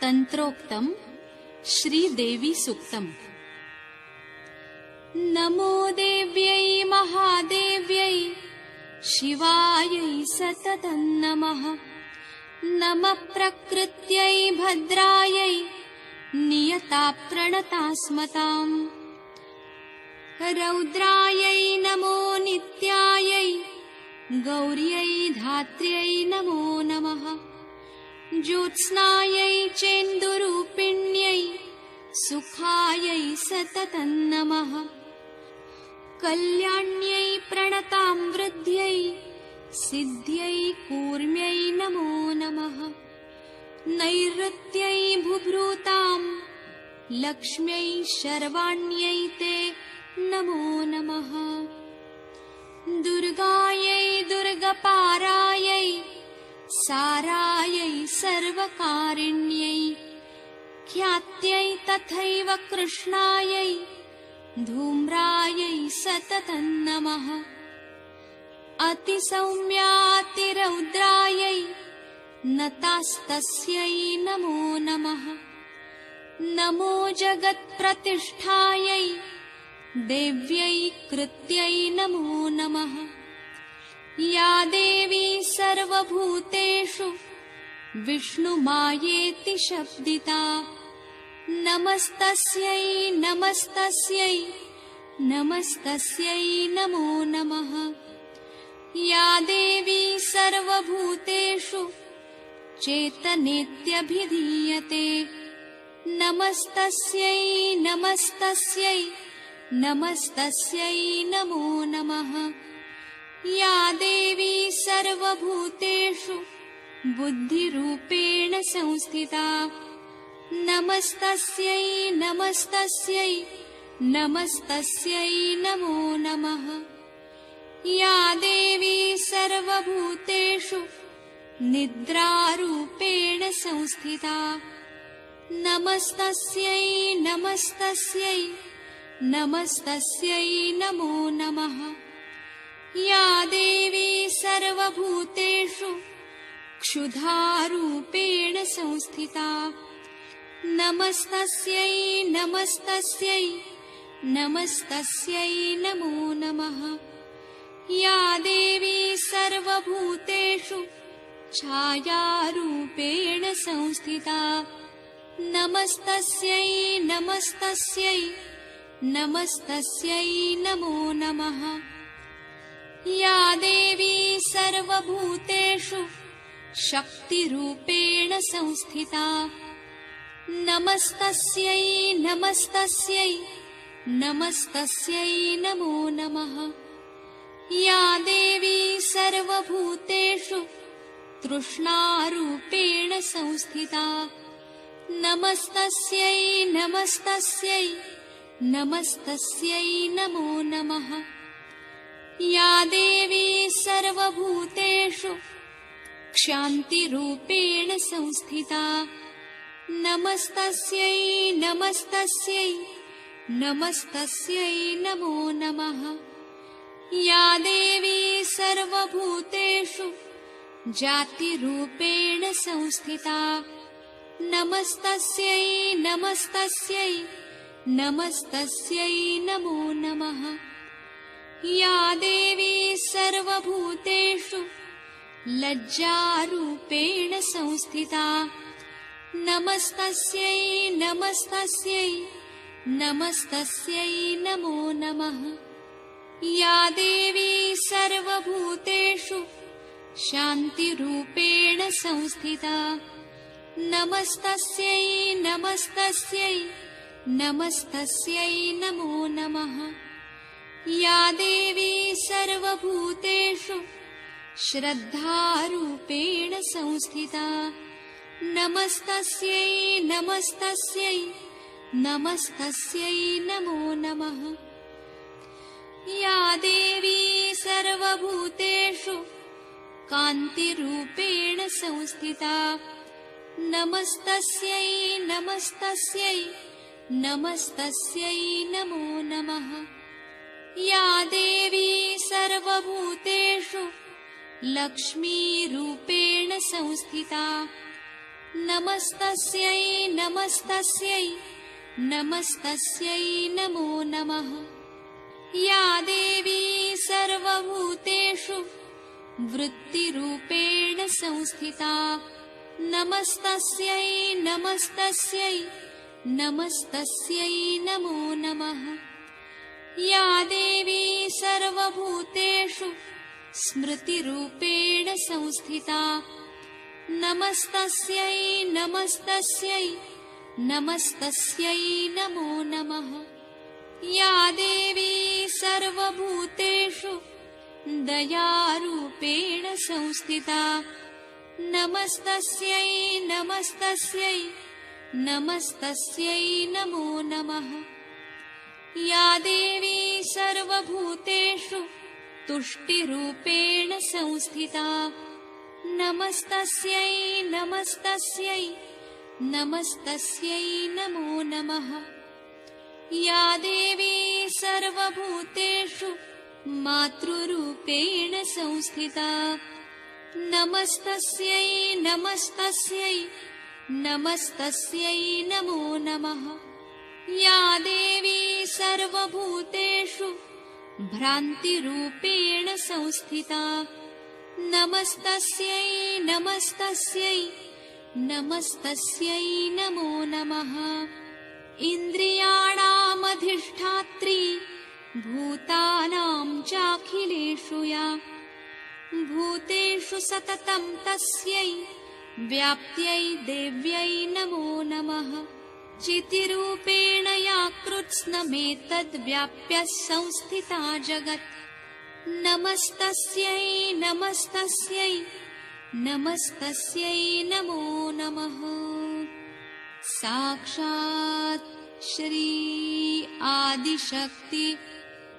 तंत्रोक्तम श्रीदेवी सूक्तम। नमो देव्यै महादेव्यै शिवायै सततं नमः। नमः प्रकृत्यै भद्रायै नियता प्रणतास्मताम्। रौद्रायै नमो नित्यायै गौर्यै धात्र्यै नमो नमः। ज्योत्स्नायै चेन्दुरूपिण्यै सुखायै सततं नमः। कल्याण्यै प्रणतां वृद्ध्यै सिद्ध्यै कूर्म्यै नमो नमः। नैऋत्यै बुभृतां लक्ष्म्यै शर्वाण्यै ते नमो नमः। दुर्गायै दुर्गपारायै सारायै सर्वकारिण्यै ख्यात्यै तथैव कृष्णायै धूम्रायै सततं नमः। अतिसौम्यातिरौद्रायै नतास्तस्यै नमो नमः। नमो जगत्प्रतिष्ठायै देव्यै कृत्यै नमो नमः। या देवी सर्वभूतेषु विष्णुमायेति शब्दिता नमस्तस्यै नमस्तस्यै नमस्तस्यै नमो नमः। या देवी सर्वभूतेषु चेतनेत्यभिधीयते नमस्तस्यै नमस्तस्यै नमस्तस्यै नमो नमः। या देवी सर्वभूतेषु बुद्धिरूपेण संस्थिता नमस्तस्यै नमस्तस्यै नमस्तस्यै नमो नमः। या देवी सर्वभूतेषु निद्रारूपेण संस्थिता नमस्तस्यै नमस्तस्यै नमस्तस्यै नमो नमः। या देवी सर्वभूतेषु क्षुधारूपेण संस्थिता नमस्तस्यै नमस्तस्यै नमस्तस्यै नमो नमः। या देवी सर्वभूतेषु छायारूपेण संस्थिता नमस्तस्यै नमस्तस्यै नमस्तस्यै नमो नमः। या देवी सर्वभूतेषु शक्तिरूपेण संस्थिता नमस्तस्यै नमस्तस्यै नमस्तस्यै नमो नमः। या देवी सर्वभूतेषु तृष्णारूपेण संस्थिता नमस्तस्यै नमस्तस्यै नमस्तस्यै नमो नमः। या देवी सर्वभूतेषु क्षान्तिरूपेण संस्थिता नमस्तस्यै नमस्तस्यै नमस्तस्यै नमो नमः। या देवी सर्वभूतेषु जातिरूपेण संस्थिता नमस्तस्यै नमस्तस्यै नमस्तस्यै नमो नमः। या देवी सर्वभूतेषु लज्जारूपेण संस्थिता नमस्तस्यै नमस्तस्यै नमस्तस्यै नमो नमः। या देवी सर्वभूतेषु शान्तिरूपेण संस्थिता नमस्तस्यै नमस्तस्यै नमस्तस्यै नमो नमः। या देवी सर्वभूतेषु श्रद्धारूपेण संस्थिता नमस्तस्यै नमस्तस्यै नमस्तस्यै नमो नमः। या देवी सर्वभूतेषु कान्तिरूपेण संस्थिता नमस्तस्यै नमस्तस्यै नमस्तस्यै नमो नमः। या देवी सर्वभूतेषु लक्ष्मीरूपेण संस्थिता नमस्तस्यै नमस्तस्यै नमस्तस्यै नमो नमः। या देवी सर्वभूतेषु वृत्तिरूपेण संस्थिता नमस्तस्यै नमस्तस्यै नमस्तस्यै नमो नमः। या देवी सर्वभूतेषु स्मृतिरूपेण संस्थिता नमस्तस्यै नमस्तस्यै नमस्तस्यै नमो नमः। या देवी सर्वभूतेषु दयारूपेण संस्थिता नमस्तस्यै नमस्तस्यै नमस्तस्यै नमो नमः। या देवी सर्वभूतेषु तुष्टिरूपेण संस्थिता नमस्तस्यै नमस्तस्यै नमस्तस्यै नमो नमः। या देवी सर्वभूतेषु मातृरूपेण संस्थिता नमस्तस्यै नमस्तस्यै नमस्तस्यै नमो नमः। या देवी सर्वभूतेषु भ्रान्तिरूपेण संस्थिता नमस्तस्यै नमस्तस्यै नमस्तस्यै नमो नमः। इन्द्रियाणामधिष्ठात्री भूतानां चाखिलेषु या भूतेषु सततं तस्यै व्याप्त्यै देव्यै नमो नमः। चितिरूपेण या कृत्स्नमेतद्व्याप्य संस्थिता जगत् नमस्तस्यै नमस्तस्यै नमस्तस्यै नमो नमः। साक्षात् श्री आदिशक्ति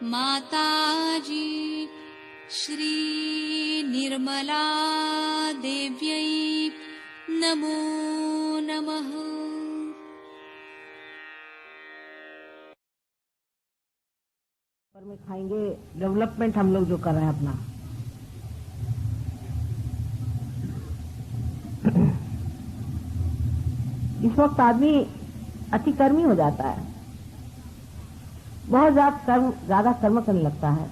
माताजी श्री निर्मला देव्यै नमो नमः। में खाएंगे डेवलपमेंट हम लोग जो कर रहे हैं अपना। इस वक्त आदमी अतिकर्मी हो जाता है, बहुत ज्यादा कर्म करने लगता है,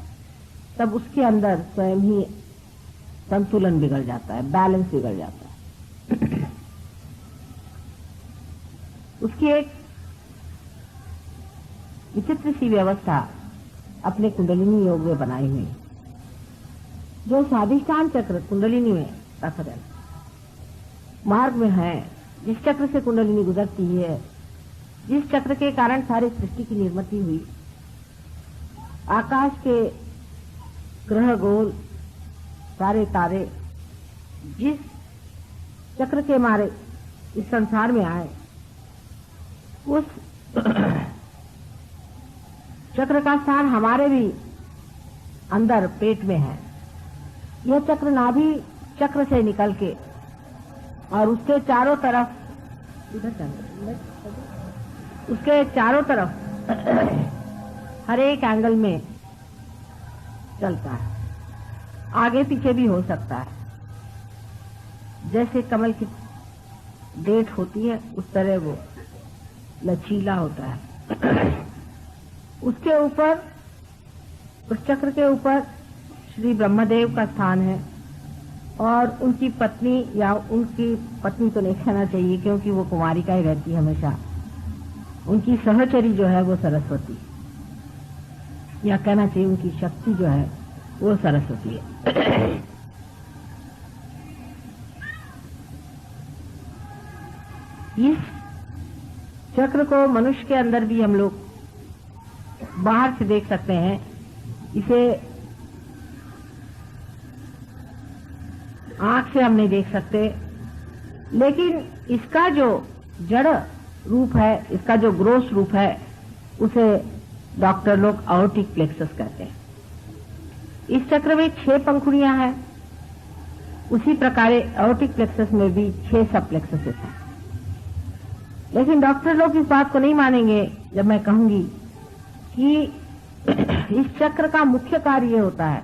तब उसके अंदर स्वयं ही संतुलन बिगड़ जाता है, बैलेंस बिगड़ जाता है। उसकी एक विचित्र सी व्यवस्था अपने कुंडलिनी योग में बनाई हुई, जो स्वाधिष्ठान चक्र कुंडलिनी में असरल मार्ग में है, जिस चक्र से कुंडलिनी गुजरती है, जिस चक्र के कारण सारी सृष्टि की निर्मिति हुई, आकाश के ग्रह गोल सारे तारे जिस चक्र के मारे इस संसार में आए, उस चक्र का स्थान हमारे भी अंदर पेट में है। यह चक्र नाभि चक्र से निकल के और उसके चारों तरफ हर एक एंगल में चलता है, आगे पीछे भी हो सकता है। जैसे कमल की डेट होती है उस तरह वो लचीला होता है। उसके ऊपर, उस चक्र के ऊपर श्री ब्रह्मदेव का स्थान है और उनकी पत्नी, या उनकी पत्नी तो नहीं कहना चाहिए क्योंकि वो कुमारिका ही रहती है हमेशा, उनकी सहचरी जो है वो सरस्वती, या कहना चाहिए उनकी शक्ति जो है वो सरस्वती है। इस चक्र को मनुष्य के अंदर भी हम लोग बाहर से देख सकते हैं। इसे आंख से हम नहीं देख सकते, लेकिन इसका जो जड़ रूप है, इसका जो ग्रोस रूप है, उसे डॉक्टर लोग आयोटिक प्लेक्सस कहते हैं। इस चक्र में 6 पंखुड़ियां हैं, उसी प्रकार आयोटिक प्लेक्सस में भी 6 सब प्लेक्सस हैं। लेकिन डॉक्टर लोग इस बात को नहीं मानेंगे जब मैं कहूंगी कि इस चक्र का मुख्य कार्य ये होता है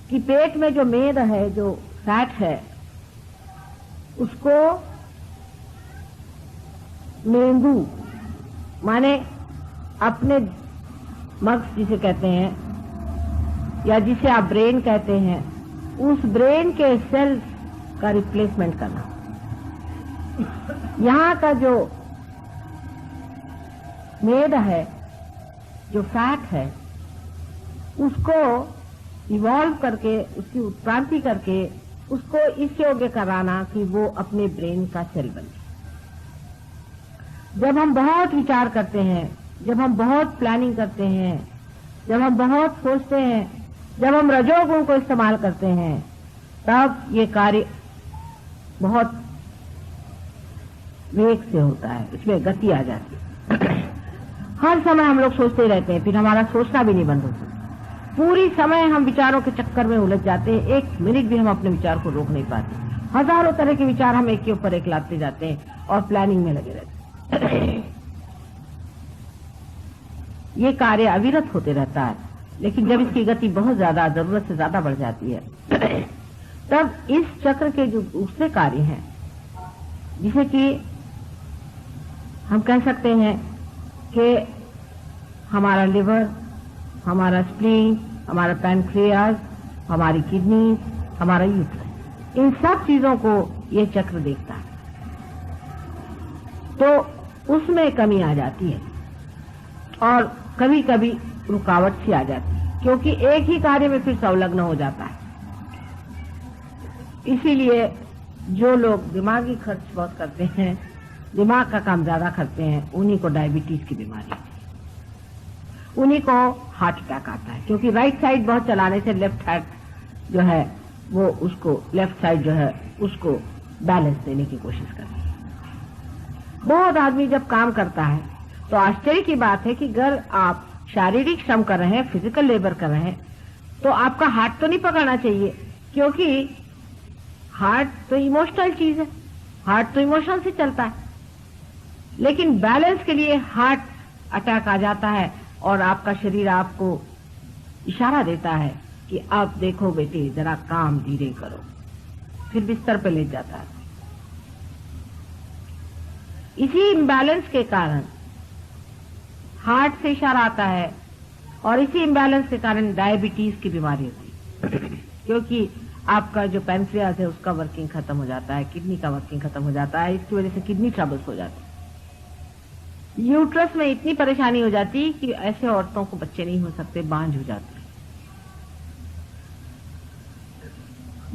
कि पेट में जो मेद है, जो फैट है, उसको मेंदू माने अपने मग्स जिसे कहते हैं या जिसे आप ब्रेन कहते हैं, उस ब्रेन के सेल्स का रिप्लेसमेंट करना। यहाँ का जो मेद है, जो फैट है, उसको इवॉल्व करके, उसकी उत्क्रांति करके उसको इस योग्य कराना कि वो अपने ब्रेन का सेल बने। जब हम बहुत विचार करते हैं, जब हम बहुत प्लानिंग करते हैं, जब हम बहुत सोचते हैं, जब हम रजोगुण को इस्तेमाल करते हैं, तब ये कार्य बहुत वेग से होता है, इसमें गति आ जाती है। हर समय हम लोग सोचते रहते हैं, फिर हमारा सोचना भी नहीं बंद होता। पूरी समय हम विचारों के चक्कर में उलझ जाते हैं, एक मिनट भी हम अपने विचार को रोक नहीं पाते। हजारों तरह के विचार हम एक के ऊपर एक लाते जाते हैं और प्लानिंग में लगे रहते हैं। ये कार्य अविरत होते रहता है, लेकिन जब इसकी गति बहुत ज्यादा, जरूरत से ज्यादा बढ़ जाती है, तब इस चक्र के जो दूसरे कार्य हैं, जिसे कि हम कह सकते हैं कि हमारा लिवर, हमारा स्प्लीन, हमारा पैनक्रियाज, हमारी किडनी, हमारा यूट्रस, इन सब चीजों को ये चक्र देखता है, तो उसमें कमी आ जाती है और कभी कभी रुकावट सी आ जाती है, क्योंकि एक ही कार्य में फिर संलग्न हो जाता है। इसीलिए जो लोग दिमागी खर्च बहुत करते हैं, दिमाग का काम ज्यादा करते हैं, उन्हीं को डायबिटीज की बीमारी है, उन्हीं को हार्ट अटैक आता है, क्योंकि राइट साइड बहुत चलाने से लेफ्ट हार्ट जो है वो उसको, लेफ्ट साइड जो है उसको बैलेंस देने की कोशिश करती है। बहुत आदमी जब काम करता है तो आश्चर्य की बात है कि अगर आप शारीरिक श्रम कर रहे हैं, फिजिकल लेबर कर रहे हैं, तो आपका हार्ट तो नहीं पकड़ना चाहिए, क्योंकि हार्ट तो इमोशनल चीज है, हार्ट तो इमोशन से चलता है। लेकिन बैलेंस के लिए हार्ट अटैक आ जाता है और आपका शरीर आपको इशारा देता है कि अब देखो बेटे, जरा काम धीरे करो, फिर बिस्तर पे लेट जाता है। इसी इम्बैलेंस के कारण हार्ट से इशारा आता है और इसी इम्बैलेंस के कारण डायबिटीज की बीमारी होती है, क्योंकि आपका जो पैनक्रियाज है उसका वर्किंग खत्म हो जाता है, किडनी का वर्किंग खत्म हो जाता है, इसकी वजह से किडनी ट्रबल्स हो जाती है। यूट्रस में इतनी परेशानी हो जाती है कि ऐसे औरतों को बच्चे नहीं हो सकते, बांझ हो जाते हैं।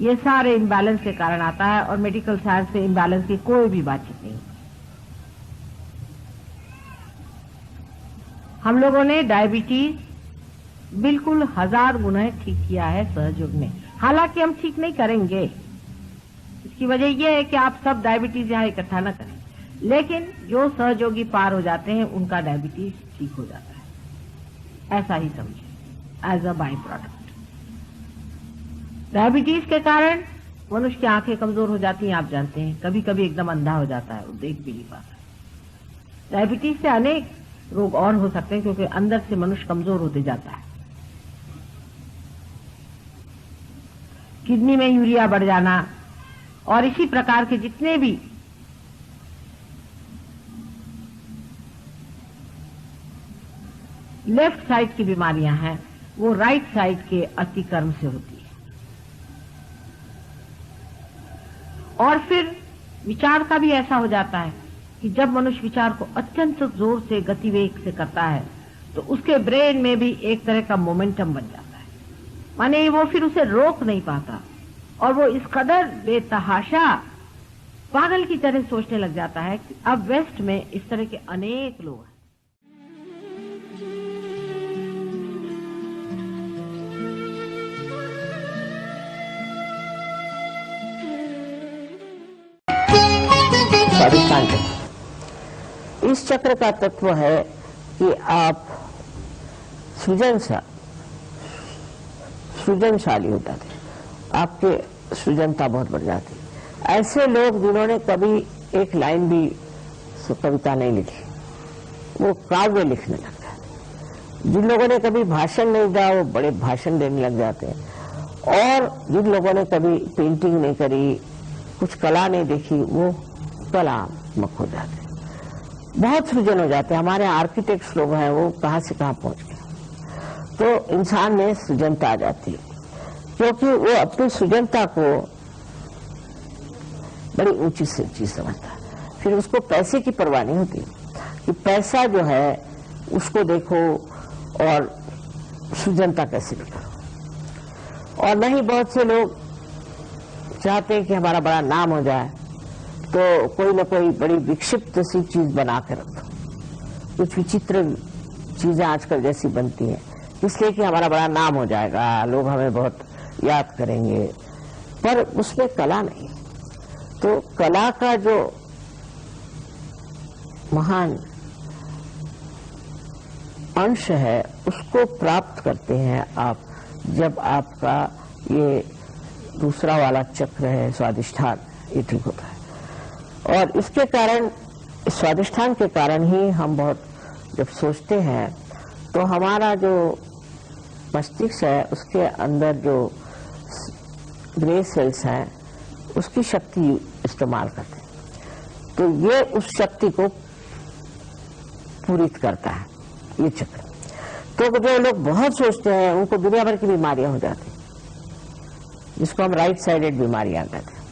ये सारे इम्बैलेंस के कारण आता है और मेडिकल साइंस से इम्बैलेंस की कोई भी बातचीत नहीं। हम लोगों ने डायबिटीज बिल्कुल 1000 गुना ठीक किया है सहयोग में, हालांकि हम ठीक नहीं करेंगे। इसकी वजह यह है कि आप सब डायबिटीज यहां इकट्ठा न करें, लेकिन जो सहयोगी पार हो जाते हैं उनका डायबिटीज ठीक हो जाता है, ऐसा ही समझिए, as a by product. Diabetes के कारण मनुष्य की आंखें कमजोर हो जाती हैं, आप जानते हैं, कभी कभी एकदम अंधा हो जाता है, वो देख भी नहीं पाता। डायबिटीज से अनेक रोग और हो सकते हैं, क्योंकि अंदर से मनुष्य कमजोर होते जाता है। किडनी में यूरिया बढ़ जाना और इसी प्रकार के जितने भी लेफ्ट साइड की बीमारियां हैं, वो राइट साइड के अतिक्रम से होती है। और फिर विचार का भी ऐसा हो जाता है कि जब मनुष्य विचार को अत्यंत जोर से, गतिवेग से करता है, तो उसके ब्रेन में भी एक तरह का मोमेंटम बन जाता है, माने वो फिर उसे रोक नहीं पाता और वो इस कदर बेतहाशा पागल की तरह सोचने लग जाता है कि अब वेस्ट में इस तरह के अनेक लोग हैं। स्वादिष्ठान चक्र। इस चक्र का तत्व है कि आप सृजनशाली हो जाते, आपके सृजनता बहुत बढ़ जाती। ऐसे लोग जिन्होंने कभी एक लाइन भी कविता नहीं लिखी, वो काव्य लिखने लग जाते। जिन लोगों ने कभी भाषण नहीं दिया, वो बड़े भाषण देने लग जाते हैं। और जिन लोगों ने कभी पेंटिंग नहीं करी, कुछ कला नहीं देखी, वो कलात्मक हो जाते हैं, बहुत सृजन हो जाते हैं। हमारे आर्किटेक्ट्स लोग हैं, वो कहां से कहां पहुंच गए। तो इंसान में सृजनता आ जाती है, क्योंकि वो अपनी सृजनता को बड़ी ऊंची चीज समझता है। फिर उसको पैसे की परवाह नहीं होती कि पैसा जो है उसको देखो और सृजनता कैसे भी करो। और नहीं, बहुत से लोग चाहते हैं कि हमारा बड़ा नाम हो जाए, तो कोई ना कोई बड़ी विक्षिप्त सी चीज बना के रखो। कुछ विचित्र चीजें आजकल जैसी बनती हैं, इसलिए कि हमारा बड़ा नाम हो जाएगा, लोग हमें बहुत याद करेंगे, पर उसमें कला नहीं। तो कला का जो महान अंश है उसको प्राप्त करते हैं आप, जब आपका ये दूसरा वाला चक्र है स्वादिष्ठान, ये ठीक होता है। और इसके कारण, स्वादिष्ठान के कारण ही हम बहुत जब सोचते हैं तो हमारा जो मस्तिष्क है उसके अंदर जो ग्रे सेल्स हैं उसकी शक्ति इस्तेमाल करते हैं। तो ये उस शक्ति को पूरित करता है ये चक्र। तो जो लोग बहुत सोचते हैं उनको दुनिया भर की बीमारियां हो जाती, जिसको हम राइट साइडेड बीमारियां कहते हैं।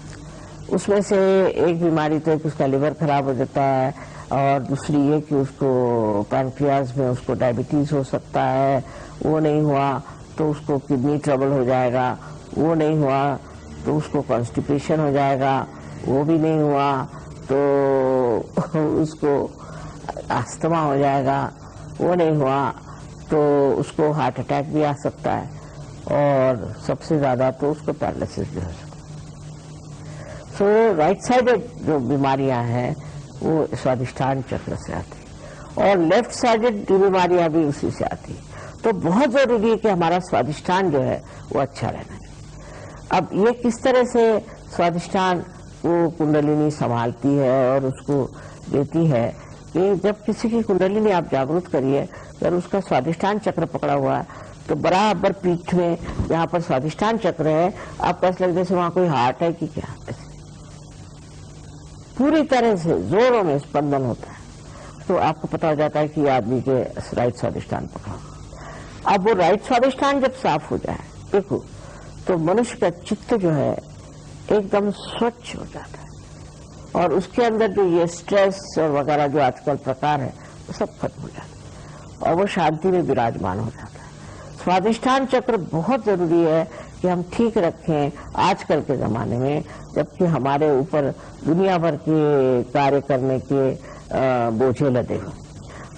उसमें से एक बीमारी तो एक उसका लिवर खराब हो जाता है, और दूसरी ये कि उसको पैनक्रियाज में उसको डायबिटीज हो सकता है, वो नहीं हुआ तो उसको किडनी ट्रबल हो जाएगा, वो नहीं हुआ तो उसको कॉन्स्टिपेशन हो जाएगा, वो भी नहीं हुआ तो उसको अस्थमा हो जाएगा, वो नहीं हुआ तो उसको हार्ट अटैक भी आ सकता है, और सबसे ज्यादा तो उसको पैरालिसिस भी हो सकता है। सो राइट साइडेड जो बीमारियां हैं वो स्वादिष्ठान चक्र से आती है, और लेफ्ट साइडेड बीमारियां भी उसी से आती है। तो बहुत जरूरी है कि हमारा स्वादिष्ठान जो है वो अच्छा रहना चाहिए। अब ये किस तरह से स्वादिष्ठान वो कुंडलिनी संभालती है और उसको देती है, कि जब किसी की कुंडलिनी आप जागृत करिए, अगर उसका स्वादिष्ठान चक्र पकड़ा हुआ है तो बराबर पीठ में जहाँ पर स्वादिष्ठान चक्र है, आपको ऐसा लगता है जैसे वहां कोई हार्ट है कि क्या, पूरी तरह से जोरों में स्पंदन होता है। तो आपको पता हो जाता है कि आदमी के राइट स्वादिष्ठान पकड़ा। अब वो राइट स्वादिष्ठान जब साफ हो जाए, देखो, तो मनुष्य का चित्त जो है एकदम स्वच्छ हो जाता है, और उसके अंदर जो ये स्ट्रेस और वगैरह जो आजकल प्रकार है वो सब खत्म हो जाता है, और वो शांति में विराजमान हो जाता है। स्वादिष्ठान चक्र बहुत जरूरी है कि हम ठीक रखें आजकल के जमाने में, जबकि हमारे ऊपर दुनिया भर के कार्य करने के बोझे लदे हो।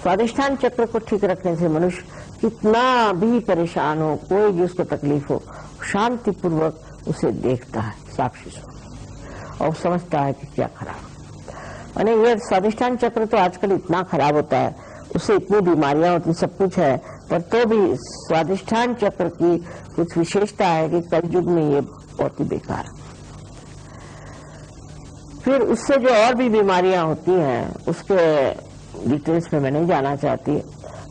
स्वादिष्ठान चक्र को ठीक रखने से मनुष्य कितना भी परेशान हो, कोई भी उसको तकलीफ हो, शांतिपूर्वक उसे देखता है साक्षी स्वरूप, और समझता है कि क्या खराब। यानी ये स्वादिष्ठान चक्र तो आजकल इतना खराब होता है, उससे इतनी बीमारियां होती, सब कुछ है, पर तो भी स्वादिष्ठान चक्र की कुछ विशेषता है कि कलयुग में ये बहुत ही बेकार है। फिर उससे जो और भी बीमारियां होती हैं उसके डिटेल्स में मैं नहीं जाना चाहती,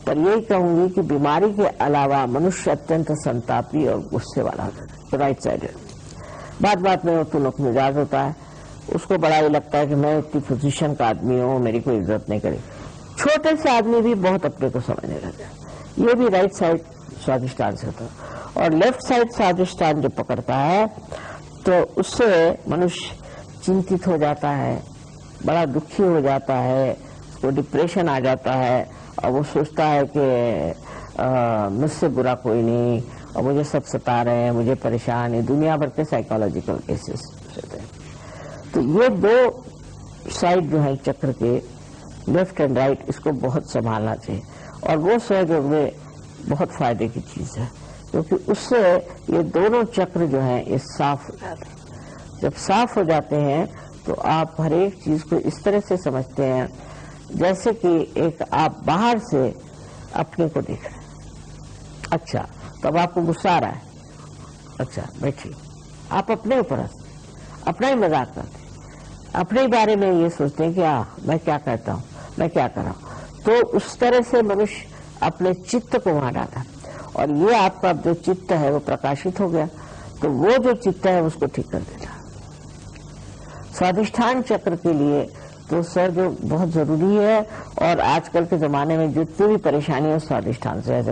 पर यही कहूंगी कि बीमारी के अलावा मनुष्य अत्यंत संतापी और गुस्से वाला होता है। तो राइट साइडेड बात बात में वो तुनक मिजाज होता है, उसको बड़ा ये लगता है कि मैं इतनी पोजीशन का आदमी हूँ, मेरी कोई इज्जत नहीं करे। छोटे से आदमी भी बहुत अपने को समझने लगता है। ये भी राइट साइड स्वादिष्ठान से होता है। और लेफ्ट साइड स्वादिष्ठान जो पकड़ता है तो उससे मनुष्य चिंतित हो जाता है, बड़ा दुखी हो जाता है, उसको डिप्रेशन आ जाता है, और वो सोचता है कि मुझसे बुरा कोई नहीं, और मुझे सब सता रहे हैं, मुझे परेशान है। दुनिया भर के साइकोलॉजिकल केसेस होते हैं। तो ये दो साइड जो है चक्र के, लेफ्ट एंड राइट, इसको बहुत संभालना चाहिए, और वो सहयोग में बहुत फायदे की चीज है, क्योंकि उससे ये दोनों चक्र जो है ये साफ हो जाते हैं। जब साफ हो जाते हैं तो आप हर एक चीज को इस तरह से समझते हैं जैसे कि एक आप बाहर से अपने को देख रहे हैं। अच्छा, तो अब आपको गुस्सा आ रहा है, अच्छा बैठिए, आप अपने ऊपर हंसते, अपना ही मजाक करते, अपने ही बारे में ये सोचते हैं कि मैं क्या कहता हूँ, मैं क्या कर रहा हूँ। तो उस तरह से मनुष्य अपने चित्त को वहां डाला, और ये आपका जो चित्त है वो प्रकाशित हो गया, तो वो जो चित्त है उसको ठीक कर देता। स्वाधिष्ठान चक्र के लिए तो सर जो बहुत जरूरी है, और आजकल के जमाने में जितनी भी परेशानी है स्वाधिष्ठान से है।